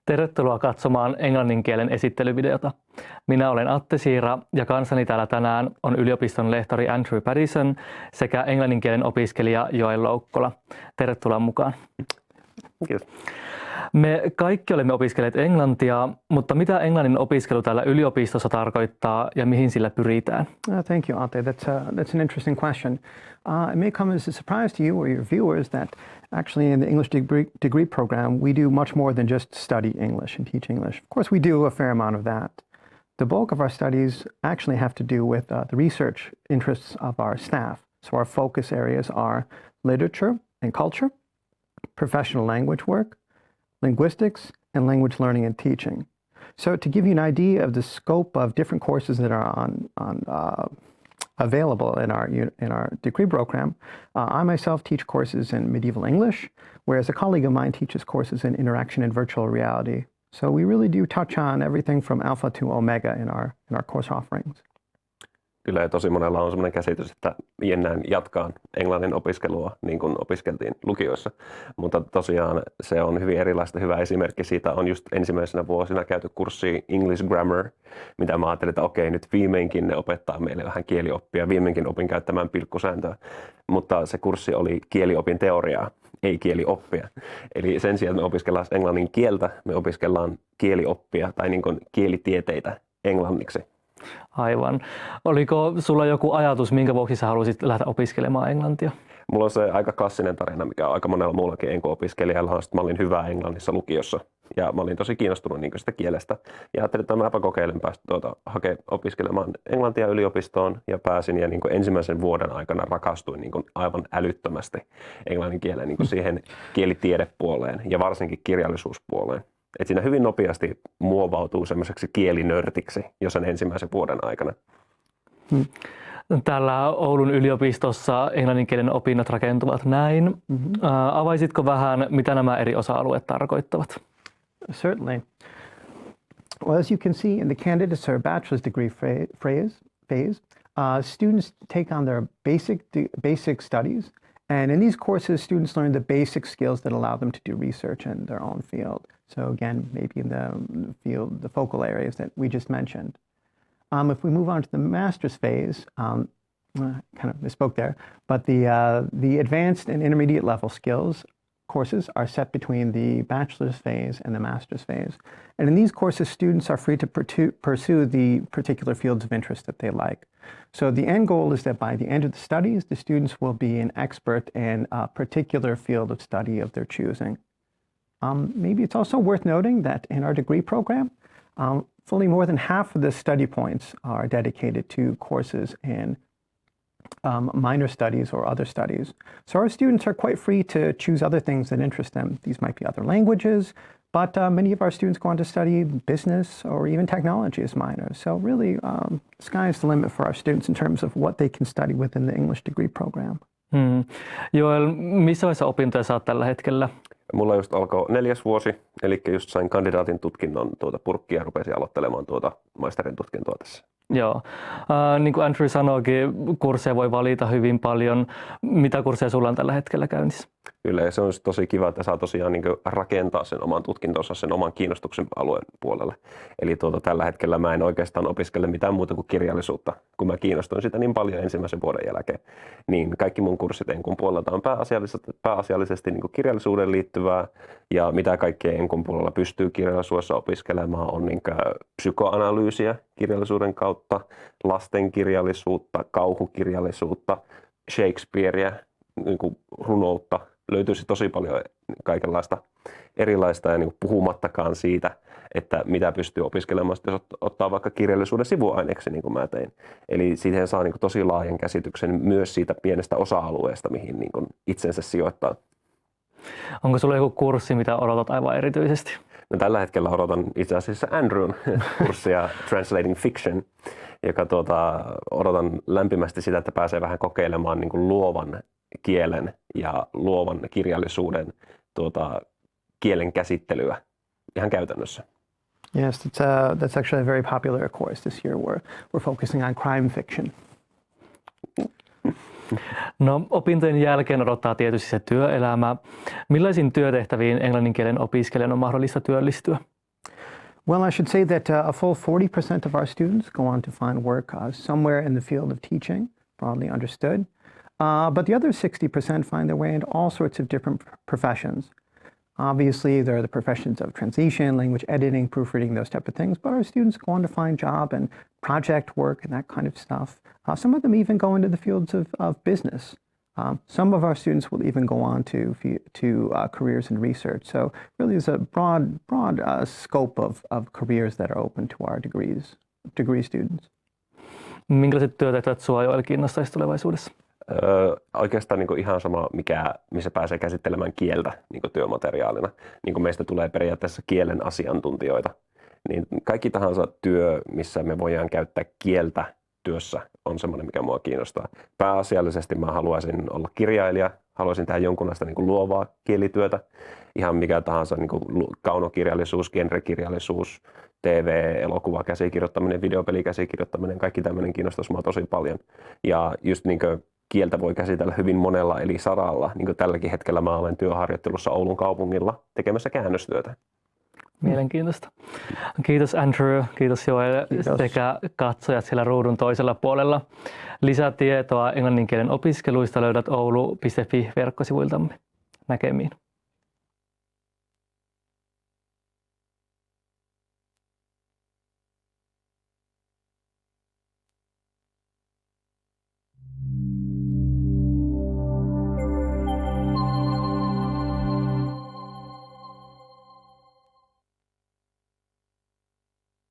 Tervetuloa katsomaan englannin kielen esittelyvideota. Minä olen Atte Siira ja kanssani täällä tänään on yliopiston lehtori Andrew Paddison sekä englannin kielen opiskelija Joel Loukkola. Tervetuloa mukaan. Kiitos. Me kaikki olemme opiskelleet englantia, mutta mitä englannin opiskelu täällä yliopistossa tarkoittaa ja mihin sillä pyritään? Thank you, Ate. That's an interesting question. It may come as a surprise to you or your viewers that actually in the English degree program, we do much more than just study English and teach English. Of course, we do a fair amount of that. The bulk of our studies actually have to do with the research interests of our staff. So our focus areas are literature and culture, professional language work, linguistics, and language learning and teaching. So to give you an idea of the scope of different courses that are available in our degree program, I myself teach courses in medieval English, whereas a colleague of mine teaches courses in interaction and virtual reality. So we really do touch on everything from alpha to omega in our course offerings. Kyllä, ja tosi monella on sellainen käsitys, että jennään jatkaa englannin opiskelua niin kuin opiskeltiin lukioissa. Mutta tosiaan se on hyvin erilaista. Hyvä esimerkki siitä on just ensimmäisenä vuosina käyty kurssi English Grammar, mitä mä ajattelin, että okei, nyt viimeinkin ne opettaa meille vähän kielioppia, viimeinkin opin käyttämään pilkkusääntöä. Mutta se kurssi oli kieliopin teoriaa, ei kielioppia. Eli sen sijaan me opiskellaan englannin kieltä, me opiskellaan kielioppia tai niin kuin kielitieteitä englanniksi. Aivan. Oliko sulla joku ajatus, minkä vuoksi sä halusit lähteä opiskelemaan englantia? Mulla on se aika klassinen tarina, mikä on aika monella muullakin enko-opiskelijalla. Mä olin hyvä englannissa lukiossa ja mä olin tosi kiinnostunut sitä kielestä. Ja ajattelin, että mäpä kokeilen päästä hakea opiskelemaan englantia yliopistoon ja pääsin. Ja ensimmäisen vuoden aikana rakastuin aivan älyttömästi englannin kieleen siihen kielitiedepuoleen ja varsinkin kirjallisuuspuoleen. Että siinä hyvin nopeasti muovautuu semmoiseksi kielinörtiksi jo sen ensimmäisen vuoden aikana. Täällä Oulun yliopistossa englannin kielen opinnot rakentuvat näin. Avaisitko vähän, mitä nämä eri osa-alueet tarkoittavat? Certainly. Well, as you can see in the candidates or bachelor's degree phase, students take on their basic studies. And in these courses, students learn the basic skills that allow them to do research in their own field. So again, maybe in the focal areas that we just mentioned. If we move on to the master's phase, kind of misspoke there, but the advanced and intermediate level skills courses are set between the bachelor's phase and the master's phase. And in these courses, students are free to pursue the particular fields of interest that they like. So the end goal is that by the end of the studies, the students will be an expert in a particular field of study of their choosing. Maybe it's also worth noting that in our degree program, fully more than half of the study points are dedicated to courses in minor studies or other studies. So our students are quite free to choose other things that interest them. These might be other languages, but many of our students go on to study business or even technology as minors. So really, sky's the limit for our students in terms of what they can study within the English degree program. Joel, missä vaiheessa opintoja sä oot tällä hetkellä? Mulla just alkoi 4. vuosi, eli just sain kandidaatin tutkinnon purkkia ja rupesin aloittelemaan maisterin tutkintoa tässä. Joo. Niin kuin Andrew sanoikin, kursseja voi valita hyvin paljon. Mitä kursseja sulla on tällä hetkellä käynnissä? Kyllä, ja se on tosi kiva, että saa tosiaan rakentaa sen oman tutkintonsa sen oman kiinnostuksen alueen puolelle. Eli tällä hetkellä mä en oikeastaan opiskele mitään muuta kuin kirjallisuutta, kun mä kiinnostuin sitä niin paljon ensimmäisen vuoden jälkeen. Niin kaikki mun kurssit enkun puolelta on pääasiallisesti kirjallisuuden liittyvää, ja mitä kaikkea enkun puolella pystyy kirjallisuudessa opiskelemaan on psykoanalyysiä kirjallisuuden kautta, lastenkirjallisuutta, kauhukirjallisuutta, Shakespearea, runoutta. Löytyisi tosi paljon kaikenlaista erilaista ja puhumattakaan siitä, että mitä pystyy opiskelemaan, jos ottaa vaikka kirjallisuuden sivuaineeksi, niin kuin mä tein. Eli siihen saa tosi laajan käsityksen myös siitä pienestä osa-alueesta, mihin itsensä sijoittaa. Onko sulla joku kurssi, mitä odotat aivan erityisesti? No, tällä hetkellä odotan itse asiassa Andrewn kurssia Translating Fiction, joka odotan lämpimästi sitä, että pääsee vähän kokeilemaan luovan kielen ja luovan kirjallisuuden kielen käsittelyä ihan käytännössä. Yes, that's actually a very popular course this year. We're focusing on crime fiction. No, opintojen jälkeen odottaa tietysti se työelämä. Millaisiin työtehtäviin englannin kielen opiskelijan on mahdollista työllistyä? Well, I should say that a full 40% of our students go on to find work somewhere in the field of teaching, broadly understood. But the other 60% find their way into all sorts of different professions. Obviously, there are the professions of translation, language editing, proofreading, those type of things. But our students go on to find job and project work and that kind of stuff. Some of them even go into the fields of business. Some of our students will even go on to careers in research. So really there's a broad scope of careers that are open to our degree students. Minkälaiset työtehtävät sua Joel kiinnostaisi tulevaisuudessa? Oikeastaan niin kuin ihan sama, missä pääsee käsittelemään kieltä niin kuin työmateriaalina. Niin kuin meistä tulee periaatteessa kielen asiantuntijoita. Niin kaikki tahansa työ, missä me voidaan käyttää kieltä työssä, on semmoinen, mikä mua kiinnostaa. Pääasiallisesti mä haluaisin olla kirjailija, haluaisin tehdä jonkunlaista niin kuin luovaa kielityötä. Ihan mikä tahansa niin kuin kaunokirjallisuus, genrekirjallisuus, TV, elokuva, käsikirjoittaminen, videopelikäsikirjoittaminen, kaikki tämmöinen kiinnostaisi mua tosi paljon. Ja just niin kuin kieltä voi käsitellä hyvin monella eli saralla. Niin kuin tälläkin hetkellä mä olen työharjoittelussa Oulun kaupungilla tekemässä käännöstyötä. Mielenkiintoista. Kiitos Andrew, kiitos Joel sekä katsojat siellä ruudun toisella puolella. Lisätietoa englannin kielen opiskeluista löydät oulu.fi verkkosivuiltamme. Näkemiin.